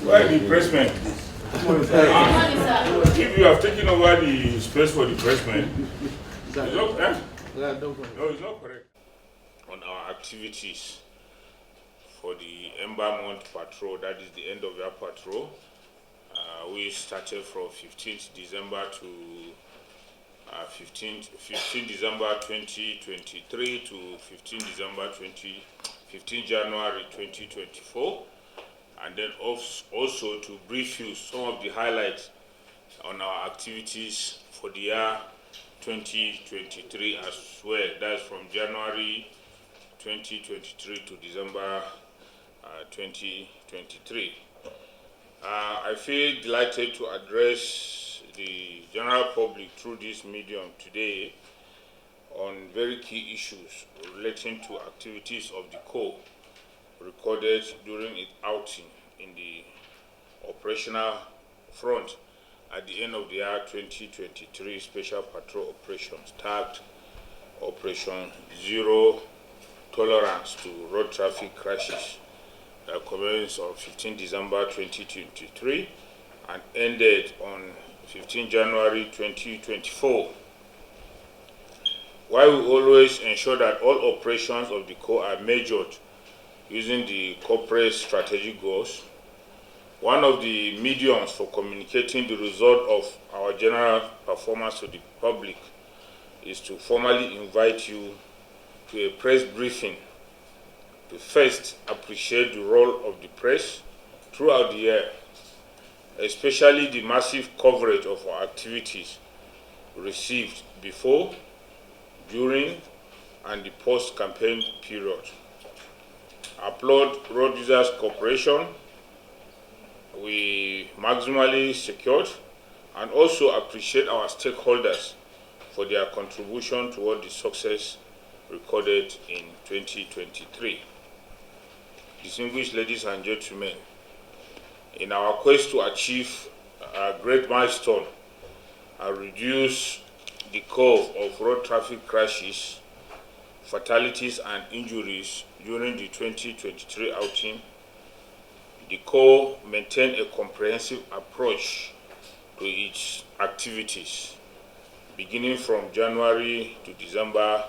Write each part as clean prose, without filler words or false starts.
Why the pressman? If you have taken over the space for the pressman, it's not, no, it's not correct. On our activities for the Ember Month patrol, that is the end of year patrol, we started from 15th December to 15 December 2023 to 15 January 2024, and then also to brief you some of the highlights on our activities for the year 2023 as well. That's from January 2023 to December 2023. I feel delighted to address the general public through this medium today on very key issues relating to activities of the Corps recorded during its outing in the operational front at the end of the year 2023 Special Patrol Operations, tagged Operation Zero Tolerance to Road Traffic Crashes, that commenced on 15 December 2023 and ended on 15 January 2024. While we always ensure that all operations of the Corps are measured using the corporate strategic goals, one of the mediums for communicating the result of our general performance to the public is to formally invite you to a press briefing to first appreciate the role of the press throughout the year, especially the massive coverage of our activities received before, during, and the post-campaign period. Applaud road users' cooperation we maximally secured, and also appreciate our stakeholders for their contribution toward the success recorded in 2023. Distinguished ladies and gentlemen, in our quest to achieve a great milestone and reduce the curve of road traffic crashes, fatalities, and injuries during the 2023 outing, the Corps maintained a comprehensive approach to its activities. Beginning from January to December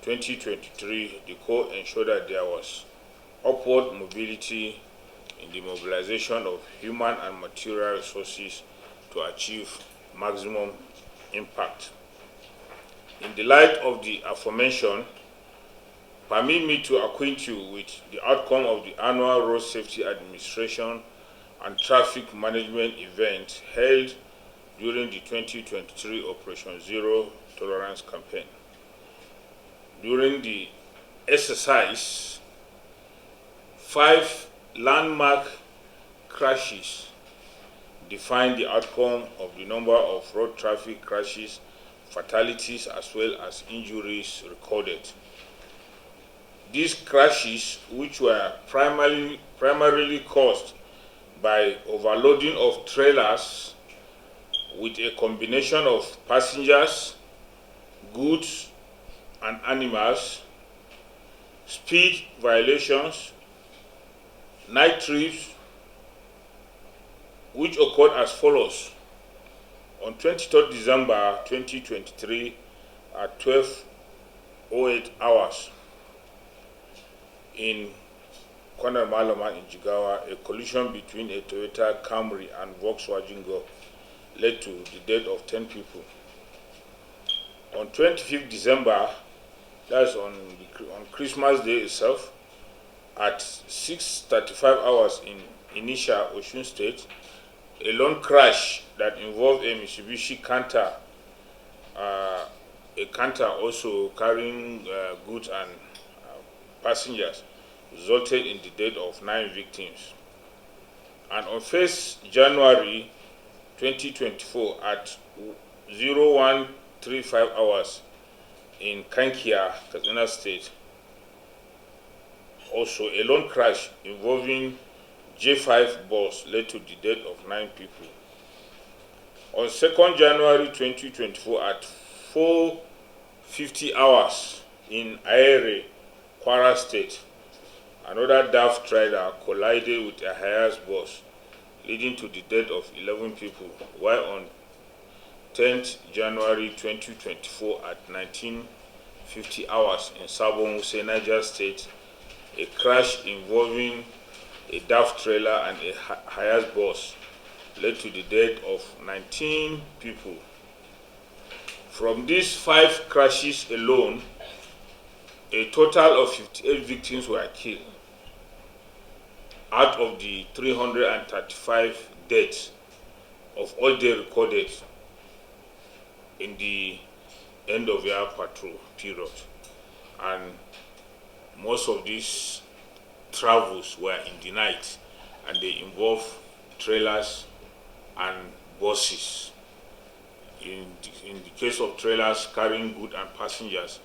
2023, the Corps ensured that there was upward mobility in the mobilization of human and material resources to achieve maximum impact. In the light of the aforementioned, permit me to acquaint you with the outcome of the annual Road Safety Administration and Traffic Management event held during the 2023 Operation Zero Tolerance campaign. During the exercise, 5 landmark crashes defined the outcome of the number of road traffic crashes, fatalities, as well as injuries recorded. These crashes, which were primarily caused by overloading of trailers with a combination of passengers, goods, and animals, speed violations, night trips, which occurred as follows. On 23rd December 2023 at 12:08 hours in Kwanar Malama in Jigawa, a collision between a Toyota Camry and Volkswagen Golf led to the death of 10 people. On 25th December, that's on Christmas Day itself, at 6:35 hours in Inisha, Osun State, a lone crash that involved a Mitsubishi Canter, a Canter also carrying goods and passengers, resulted in the death of 9 victims. And on 1st January 2024 at 01:35 hours in Kankia, Kaduna State, also a lone crash involving J5 bus led to the death of 9 people. On 2nd January 2024 at 4:50 hours in Aere, Kwara State, another DAF trailer collided with a hiace bus, leading to the death of 11 people, while on 10th January 2024 at 1950 hours in Sabon Wuse, Niger State, a crash involving a DAF trailer and a hiace bus led to the death of 19 people. From these 5 crashes alone, a total of 58 victims were killed out of the 335 deaths of all day recorded in the end of year patrol period. And most of these travels were in the night, and they involve trailers and buses. In the case of trailers carrying goods and passengers,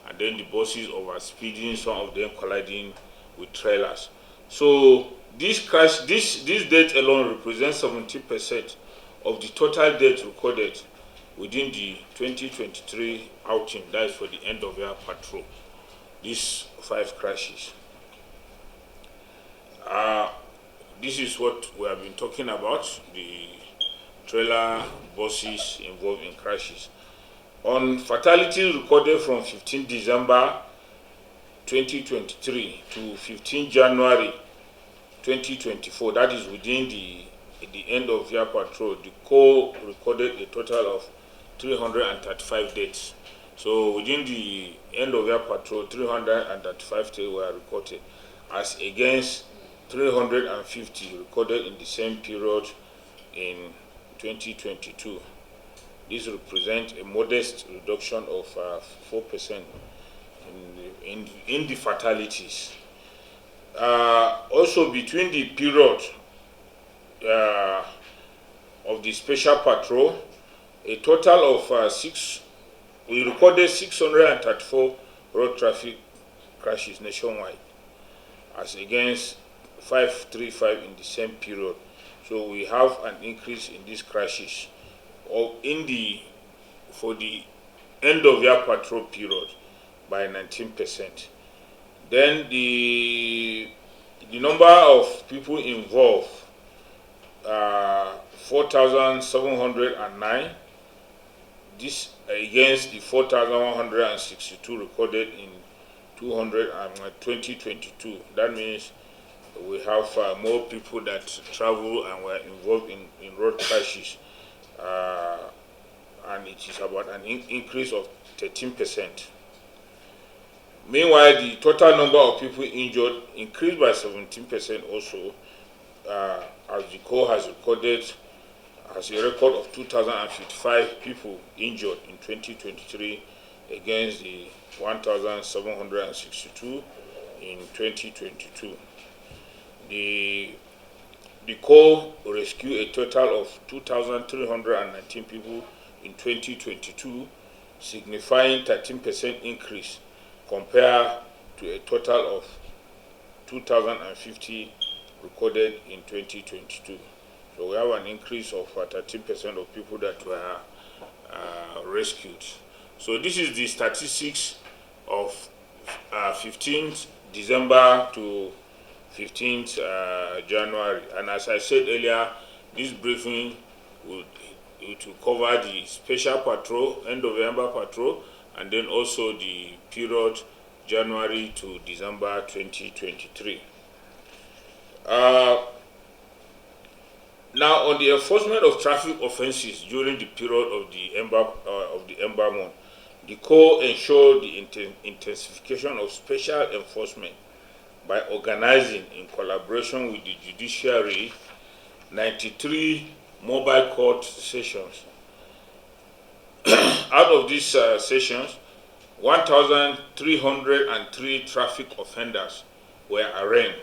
and then the buses overspeeding, some of them colliding with trailers. So this death alone represents 70% of the total death recorded within the 2023 outing, that is for the end of year patrol. These 5 crashes. This is what we have been talking about, the trailer buses involved in crashes. On fatalities recorded from 15 December 2023 to 15 January 2024, that is within the end of year patrol, the Corps recorded a total of 335 deaths. So within the end of year patrol, 335 deaths were recorded, as against 350 recorded in the same period in 2022. This represents a modest reduction of 4% in the fatalities. Also, between the period of the special patrol, a total of we recorded 634 road traffic crashes nationwide, as against 535 in the same period. So we have an increase in these crashes for the end of year patrol period by 19%. Then the number of people involved, 4,709. This against the 4,162 recorded in 2022. That means we have more people that travel and were involved in road crashes, and it is about an increase of 13%. Meanwhile, the total number of people injured increased by 17% also, as the Corps has a record of 2,055 people injured in 2023 against the 1,762 in 2022. The Corps rescued a total of 2,319 people in 2022, signifying 13% increase compared to a total of 2,050 recorded in 2022. So we have an increase of 13% of people that were rescued. So this is the statistics of 15th December to 15th January. And as I said earlier, this briefing will cover the special patrol, end of November patrol, and then also the period January to December 2023. Now, on the enforcement of traffic offences during the period of the Ember month, the Corps ensured the intensification of special enforcement by organizing, in collaboration with the judiciary, 93 mobile court sessions. Out of these sessions, 1,303 traffic offenders were arraigned,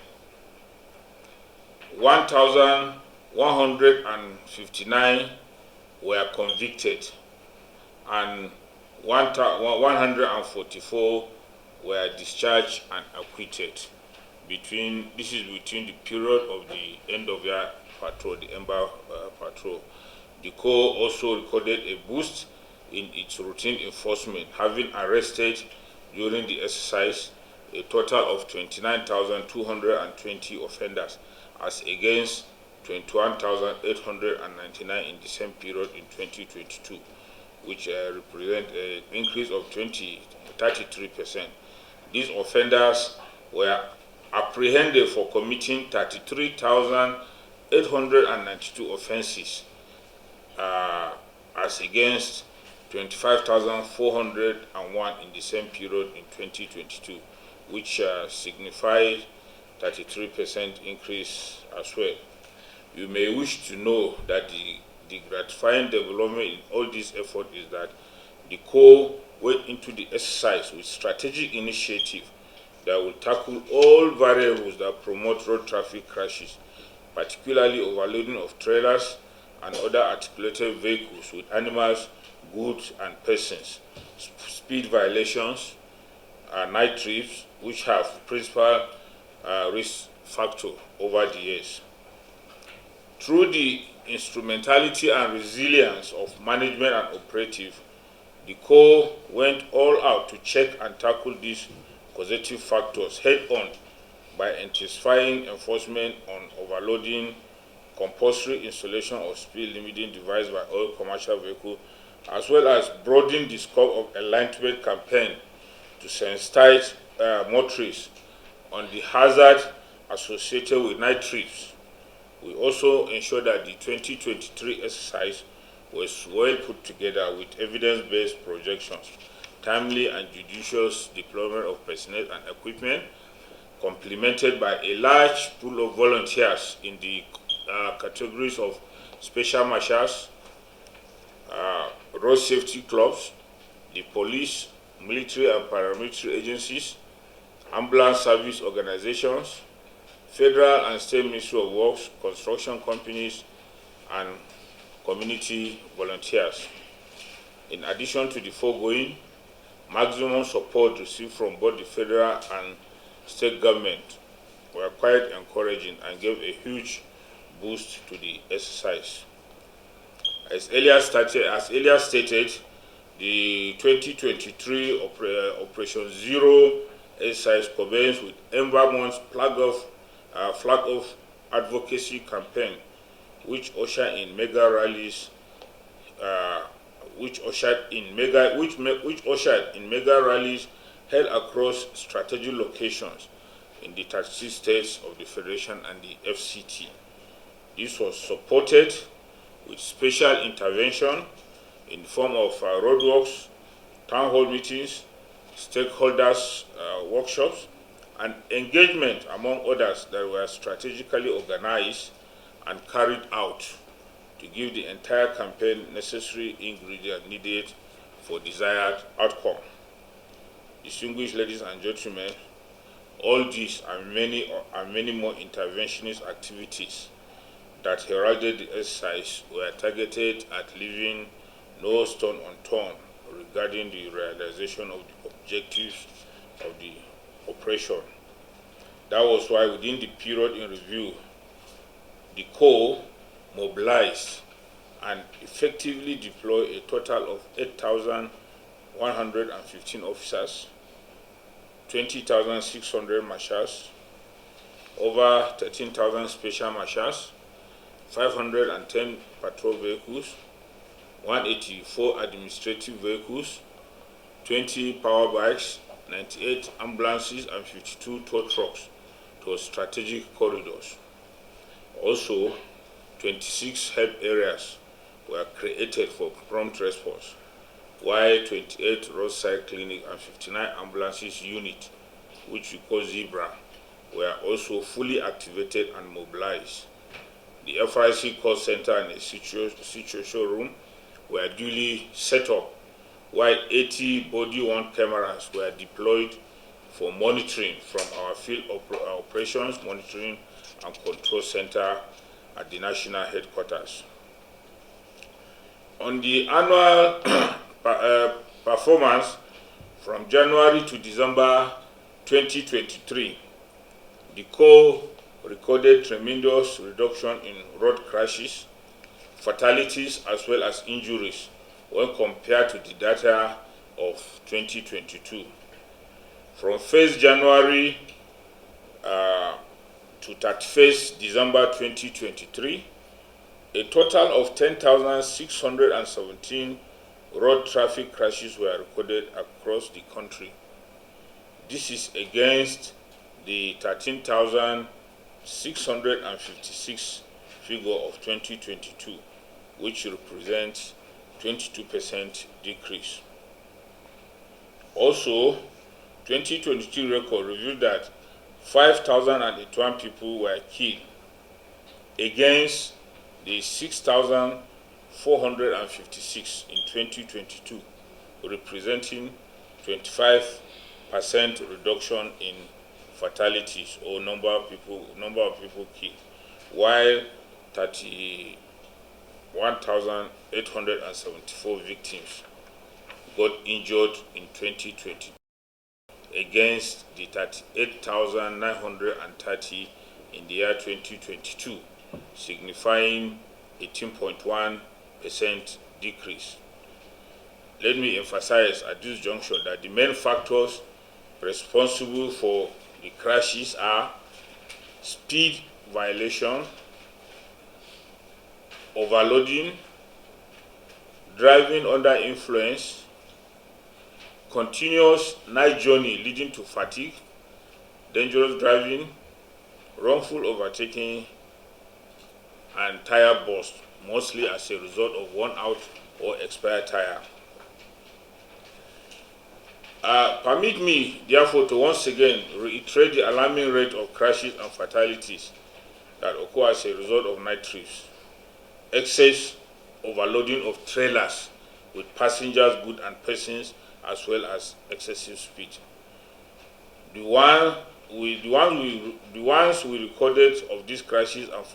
1,159 were convicted, and 144 were discharged and acquitted. This is between the period of the end of year patrol, the Ember patrol. The Corps also recorded a boost in its routine enforcement, having arrested during the exercise a total of 29,220 offenders as against 21,899 in the same period in 2022, which represent an increase of 33%. These offenders were apprehended for committing 33,892 offenses as against 25,401 in the same period in 2022, which signifies 33% increase as well. You may wish to know that the gratifying development in all this effort is that the Corps went into the exercise with strategic initiative that will tackle all variables that promote road traffic crashes, particularly overloading of trailers and other articulated vehicles with animals, goods, and persons, speed violations, night trips, which have principal risk factor over the years. Through the instrumentality and resilience of management and operative, the Corps went all out to check and tackle these causative factors head-on by intensifying enforcement on overloading, compulsory installation of speed limiting device by all commercial vehicles, as well as broadening the scope of enlightenment campaign to sensitize motorists on the hazard associated with night trips. We also ensured that the 2023 exercise was well put together with evidence-based projections, timely and judicious deployment of personnel and equipment, complemented by a large pool of volunteers in the categories of special marshals, road safety clubs, the police, military and paramilitary agencies, ambulance service organizations, federal and state ministry of works, construction companies, and community volunteers. In addition to the foregoing, maximum support received from both the federal and state government were quite encouraging and gave a huge boost to the exercise. As earlier stated, the 2023 Operation Zero exercise commenced with Ember-Month's flag of advocacy campaign, which ushered in mega rallies, held across strategic locations in the 36 states of the Federation and the FCT. This was supported with special intervention in the form of roadworks, town hall meetings, stakeholders workshops, and engagement, among others, that were strategically organized and carried out to give the entire campaign necessary ingredients needed for desired outcome. Distinguished ladies and gentlemen, all these and many more interventionist activities that heralded the exercise were targeted at leaving no stone unturned regarding the realization of the objectives of the operation. That was why within the period in review, the Corps mobilized and effectively deployed a total of 8,115 officers, 20,600 marshals, over 13,000 special marshals, 510 patrol vehicles, 184 administrative vehicles, 20 power bikes, 98 ambulances, and 52 tow trucks to strategic corridors. Also, 26 help areas were created for prompt response, while 28 roadside clinic and 59 ambulances unit, which we call Zebra, were also fully activated and mobilized. The FRSC call center and a situation room were duly set up, while 80 body-worn cameras were deployed for monitoring from our field operations monitoring and control center at the national headquarters. On the annual performance from January to December 2023, the Corps recorded tremendous reduction in road crashes, fatalities, as well as injuries when compared to the data of 2022. From 1st January to 31st December 2023, a total of 10,617 road traffic crashes were recorded across the country. This is against the 13,656 figure of 2022, which represents 22% decrease. Also, 2022 record revealed that 5,081 people were killed against the 6,456 in 2022, representing 25% reduction in fatalities or number of people killed, while 31,874 victims got injured in 2022 against the 38,930 in the year 2022, signifying 18.1% decrease. Let me emphasize at this juncture that the main factors responsible for the crashes are speed violation, overloading, driving under influence, continuous night journey leading to fatigue, dangerous driving, wrongful overtaking, and tire burst, mostly as a result of worn out or expired tire. Permit me, therefore, to once again reiterate the alarming rate of crashes and fatalities that occur as a result of night trips. Excess overloading of trailers with passengers, goods, and persons, as well as excessive speed. The ones we recorded of these crashes and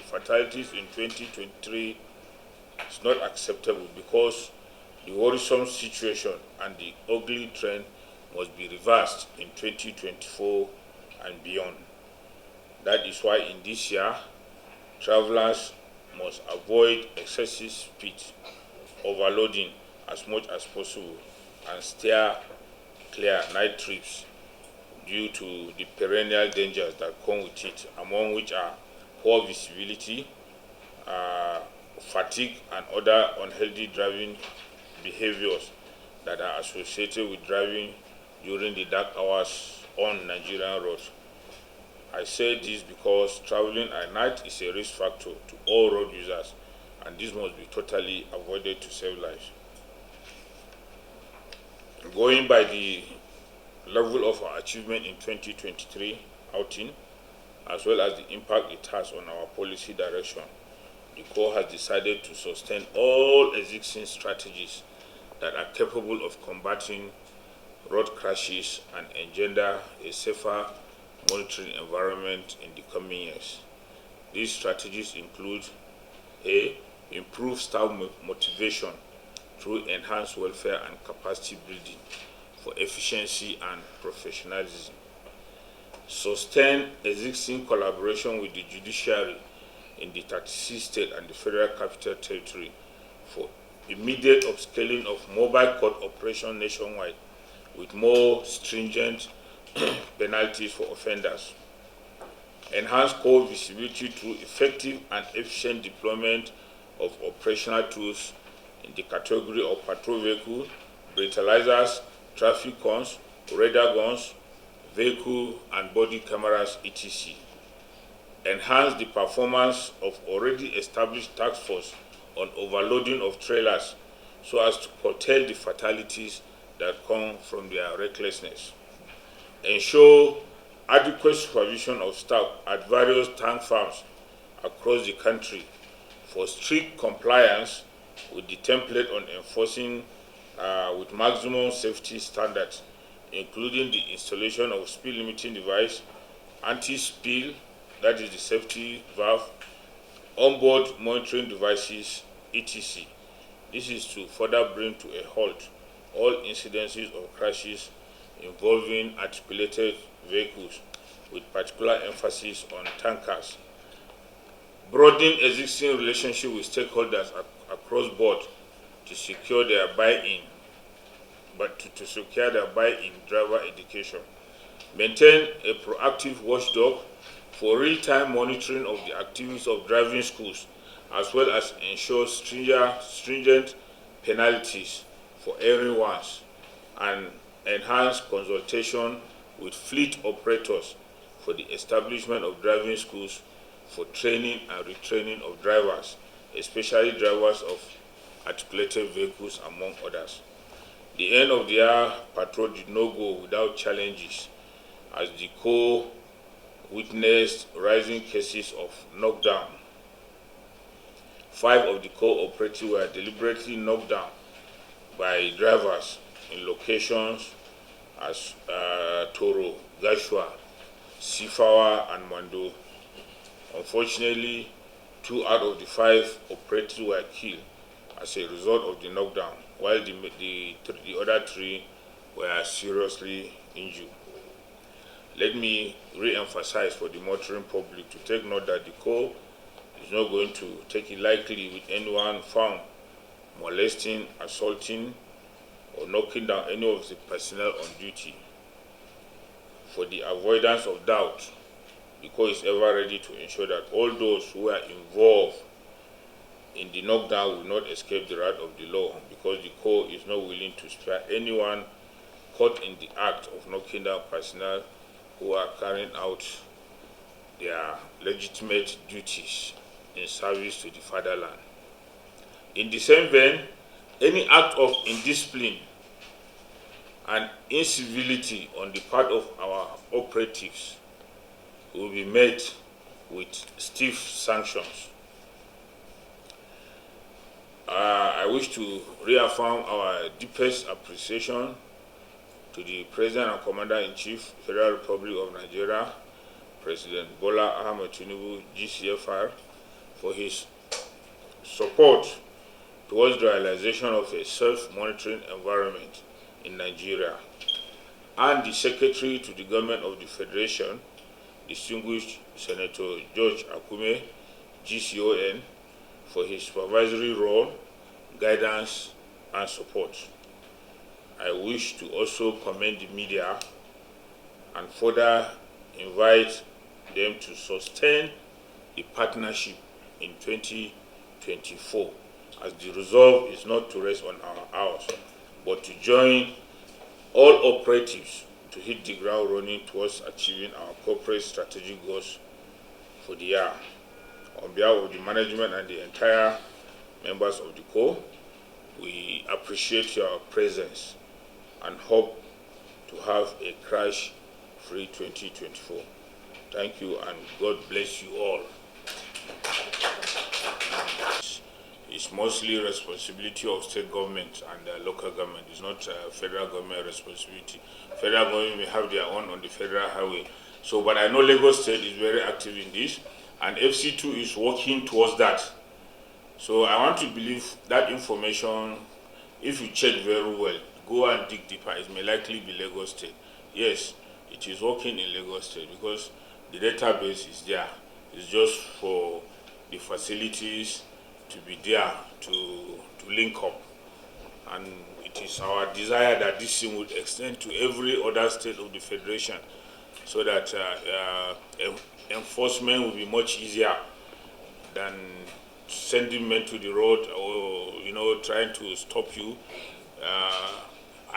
fatalities in 2023 is not acceptable, because the worrisome situation and the ugly trend must be reversed in 2024 and beyond. That is why in this year, travelers must avoid excessive speed, overloading as much as possible, and steer clear night trips due to the perennial dangers that come with it, among which are poor visibility, fatigue, and other unhealthy driving behaviors that are associated with driving during the dark hours on Nigerian roads. I say this because traveling at night is a risk factor to all road users, and this must be totally avoided to save lives. Going by the level of our achievement in 2023 outing, as well as the impact it has on our policy direction, the Corps has decided to sustain all existing strategies that are capable of combating road crashes and engender a safer monitoring environment in the coming years. These strategies include: A. Improve staff motivation through enhanced welfare and capacity building for efficiency and professionalism. Sustain existing collaboration with the judiciary in the 36 states and the Federal Capital Territory for immediate upscaling of mobile court operation nationwide with more stringent penalties for offenders. Enhance Corps visibility through effective and efficient deployment of operational tools in the category of patrol vehicle, breathalyzers, traffic cones, radar guns, vehicle and body cameras, etc. Enhance the performance of already established task force on overloading of trailers so as to curtail the fatalities that come from their recklessness. Ensure adequate supervision of staff at various tank farms across the country for strict compliance with the template on enforcing with maximum safety standards, including the installation of speed limiting device, anti-spill, that is the safety valve, onboard monitoring devices, etc. This is to further bring to a halt all incidences of crashes involving articulated vehicles, with particular emphasis on tankers. Broaden existing relationship with stakeholders across board to secure their buy-in, driver education. maintain a proactive watchdog for real-time monitoring of the activities of driving schools, as well as ensure stringent penalties for erring ones, and enhance consultation with fleet operators for the establishment of driving schools for training and retraining of drivers, especially drivers of articulated vehicles, among others. The end of the year patrol did not go without challenges, as the Corps witnessed rising cases of knockdown. 5 of the Corps operatives were deliberately knocked down by drivers in locations as Toro, Gashua, Sifawa, and Mando. Unfortunately, 2 out of the 5 operatives were killed as a result of the knockdown, while the other 3 were seriously injured. Let me re-emphasize for the motoring public to take note that the Corps is not going to take it lightly with anyone found molesting, assaulting, or knocking down any of the personnel on duty. For the avoidance of doubt, the Corps is ever ready to ensure that all those who are involved in the knockdown will not escape the wrath of the law, because the Corps is not willing to spare anyone caught in the act of knocking down personnel who are carrying out their legitimate duties in service to the fatherland. In the same vein, any act of indiscipline and incivility on the part of our operatives will be met with stiff sanctions. I wish to reaffirm our deepest appreciation to the President and Commander-in-Chief, Federal Republic of Nigeria, President Bola Ahmed Tinubu, GCFR, for his support towards the realization of a self-monitoring environment in Nigeria, and the Secretary to the Government of the Federation, Distinguished Senator George Akume, GCON, for his supervisory role, guidance, and support. I wish to also commend the media and further invite them to sustain the partnership in 2024, as the resolve is not to rest on our hours, but to join all operatives to hit the ground running towards achieving our corporate strategic goals for the year. On behalf of the management and the entire members of the Corps, we appreciate your presence and hope to have a crash-free 2024. Thank you, and God bless you all. It's mostly responsibility of state government and local government. It's not federal government responsibility. Federal government may have their own on the federal highway. So, but I know Lagos State is very active in this, and FC2 is working towards that. So I want to believe that information, if you check very well, go and dig deeper, it may likely be Lagos State. Yes, it is working in Lagos State because the database is there. It's just for the facilities to be there to link up. And it is our desire that this thing would extend to every other state of the Federation, so that enforcement will be much easier than sending men to the road or, trying to stop you.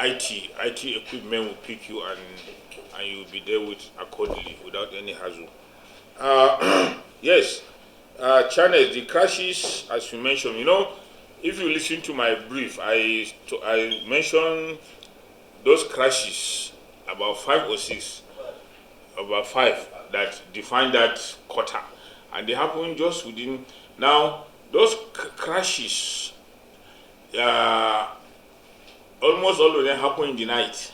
IT equipment will pick you and you'll be there with accordingly without any hassle. Yes, Channel, the crashes, as you mentioned, if you listen to my brief, I mentioned those crashes, about 5 or 6, about 5 that define that quarter, and they happen just within. Now, those crashes, almost all of them happen in the night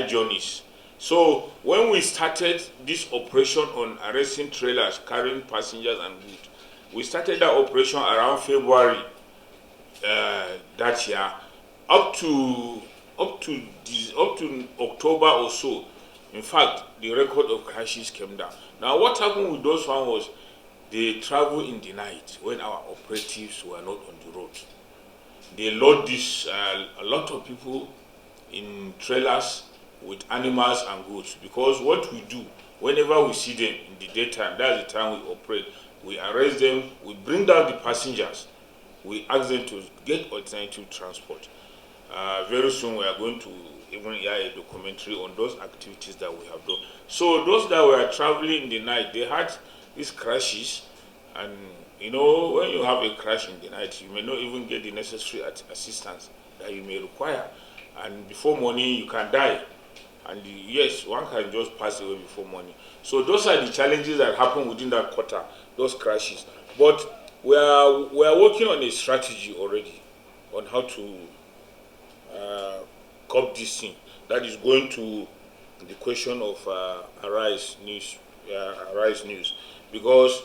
journeys. So when we started this operation on arresting trailers carrying passengers and goods, we started that operation around February that year, up to October or so. In fact, the record of crashes came down. Now, what happened with those ones was they travel in the night when our operatives were not on the road. They load this a lot of people in trailers with animals and goods, because what we do whenever we see them in the daytime, that's the time we operate. We arrest them, we bring down the passengers, we ask them to get alternative transport. Very soon we are going to even hear a documentary on those activities that we have done. So those that were traveling in the night, they had these crashes, and you know, when you have a crash in the night, you may not even get the necessary assistance that you may require, and before morning you can die. And yes, one can just pass away before morning. So those are the challenges that happen within that quarter, those crashes. But we are working on a strategy already on how to curb this thing. That is going to the question of Arise News, because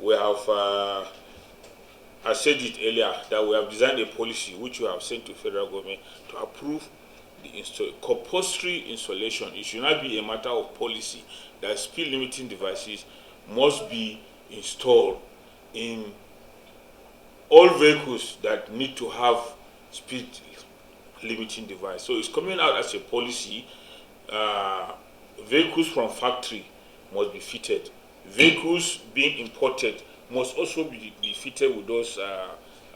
we have, I said it earlier, that we have designed a policy which we have sent to federal government to approve the compulsory installation. It should not be a matter of policy that speed limiting devices must be installed in all vehicles that need to have speed limiting device. So it's coming out as a policy. Vehicles from factory must be fitted. Vehicles being imported must also be fitted with those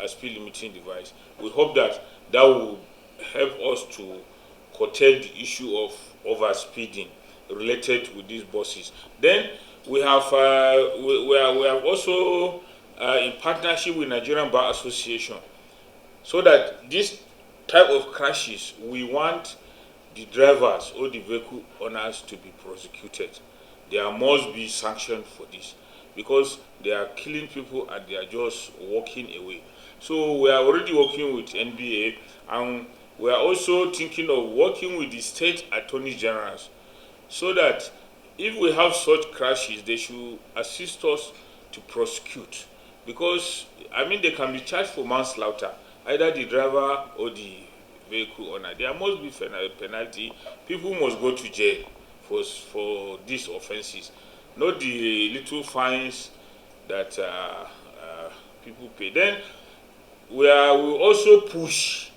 speed limiting device. We hope that will help us to curtail the issue of overspeeding related with these buses. Then we have we have also in partnership with Nigerian Bar Association, so that this type of crashes, we want the drivers or the vehicle owners to be prosecuted. There must be sanctioned for this, because they are killing people and they are just walking away. So we are already working with NBA, and we are also thinking of working with the state attorney generals, so that if we have such crashes, they should assist us to prosecute. Because, I mean, they can be charged for manslaughter, either the driver or the vehicle owner. There must be penalty. People must go to jail for these offenses, not the little fines that people pay. Then we will also push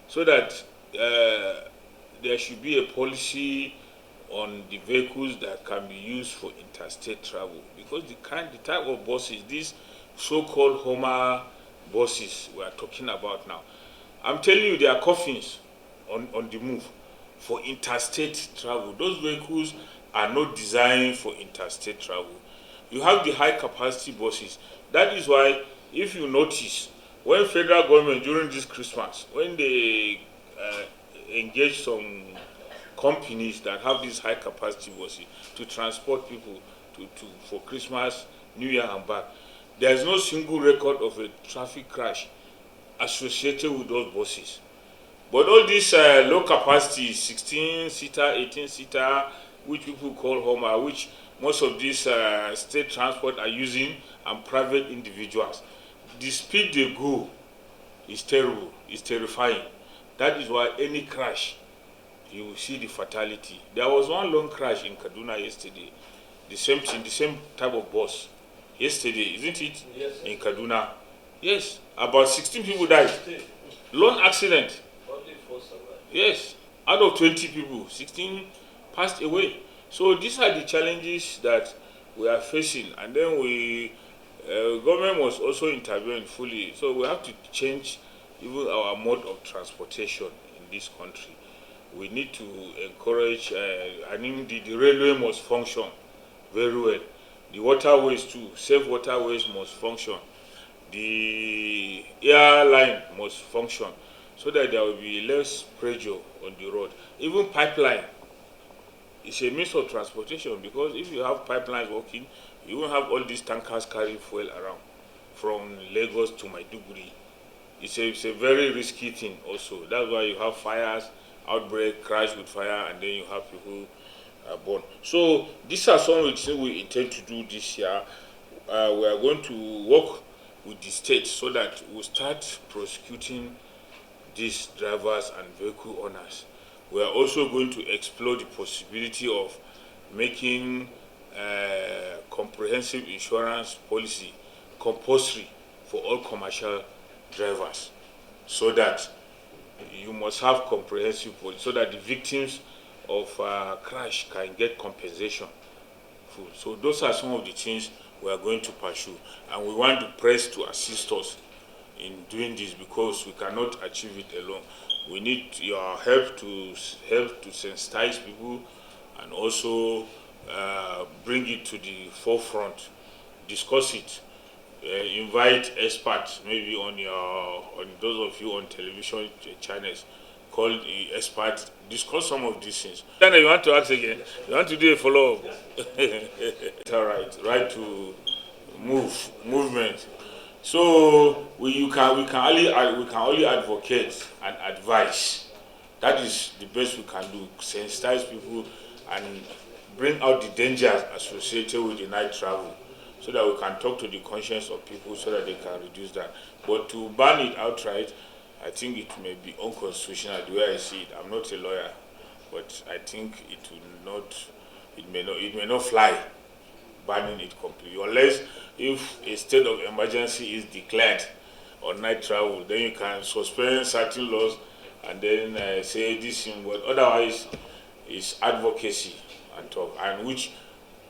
so that there should be a policy on the vehicles that can be used for interstate travel, because the type of buses, these so-called Homer buses we are talking about now, I'm telling you, they are coffins on the move for interstate travel. Those vehicles are not designed for interstate travel. You have the high capacity buses. That is why, if you notice, when federal government during this Christmas, when they engage some companies that have these high capacity buses to transport people for Christmas, New Year and back, there is no single record of a traffic crash associated with those buses. But all these low capacity 16-seater, 18-seater, which people call Homer, which most of these state transport are using, and private individuals, the speed they go is terrible, it's terrifying. That is why any crash, you will see the fatality. There was one long crash in Kaduna yesterday, the same thing, the same type of bus. Yesterday, isn't it? Yes. In Kaduna. Yes, about 16 people died. Long accident. Only 4 survived. Yes, out of 20 people, 16 passed away. So these are the challenges that we are facing, and then government must also intervene fully. So we have to change even our mode of transportation in this country. We need to encourage, I mean, the railway must function very well. The waterways too, safe waterways must function. The airline must function, so that there will be less pressure on the road. Even pipeline is a means of transportation, because if you have pipelines working, you won't have all these tankers carrying fuel around from Lagos to Maiduguri. It's a very risky thing also. That's why you have fires, outbreak, crash with fire, and then you have people born. So these are some of the things we intend to do this year. We are going to work with the state so that we start prosecuting these drivers and vehicle owners. We are also going to explore the possibility of making comprehensive insurance policy compulsory for all commercial drivers, so that you must have comprehensive policy, so that the victims of crash can get compensation. So those are some of the things we are going to pursue, and we want the press to assist us in doing this, because we cannot achieve it alone. We need your help to sensitize people, and also bring it to the forefront, discuss it, invite experts, maybe on those of you on television channels, call the experts, discuss some of these things. Then you want to ask again? You want to do a follow-up? All right to movement. So we can only advocate and advise. That is the best we can do. Sensitize people and bring out the dangers associated with the night travel, so that we can talk to the conscience of people, so that they can reduce that. But to ban it outright, I think it may be unconstitutional the way I see it. I'm not a lawyer, but I think it may not fly, banning it completely, unless if a state of emergency is declared on night travel, then you can suspend certain laws and then say this thing. But otherwise, it's advocacy and talk, and which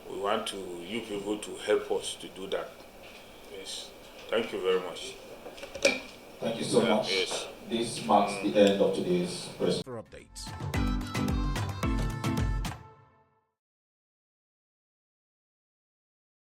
we want you people to help us to do that. Yes. Thank you very much. Thank you so much. Yes. This marks the end of today's press. For updates.